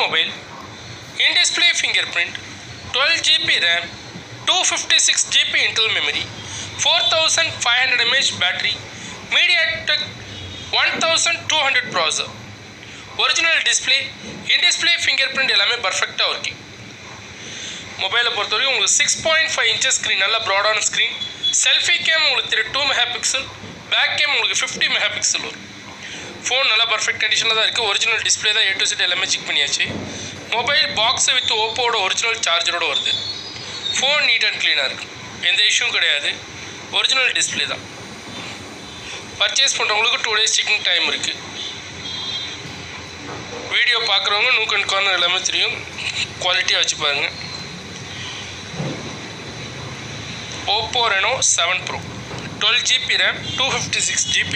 mobile, in-display fingerprint, 12 GB RAM, 256 GB internal memory, 4500 mAh battery, MediaTek 1200 processor. Original display, in-display finger print எல்லாமே பர்ஃபெக்டாக working. மொபைலை பொறுத்தவரைக்கும் உங்களுக்கு 6.5 inches screen, நல்ல ப்ராடான screen. Selfie game உங்களுக்கு 2 MP, back game உங்களுக்கு 50 MP வரும். ஃபோன் நல்லா பர்ஃபெக்ட் கண்டிஷனில் தான் இருக்குது. ஒரிஜினல் டிஸ்பிளே தான், A to Z எல்லாமே செக் பண்ணியாச்சு. மொபைல் பாக்ஸை வித் ஓப்போவோட ஒரிஜினல் சார்ஜரோடு வருது. ஃபோன் நீட் அண்ட் க்ளீனாக இருக்குது, எந்த இஷ்யூவும் கிடையாது. ஒரிஜினல் டிஸ்பிளே தான். பர்ச்சேஸ் பண்ணுறவங்களுக்கு 2 days செக்கிங் டைம் இருக்குது. வீடியோ பார்க்குறவங்க நூக் அண்ட் கார்னர் எல்லாமே தெரியும், குவாலிட்டியாக வச்சு பாருங்கள். Oppo Reno 7 Pro, 12 GB RAM, 256 GB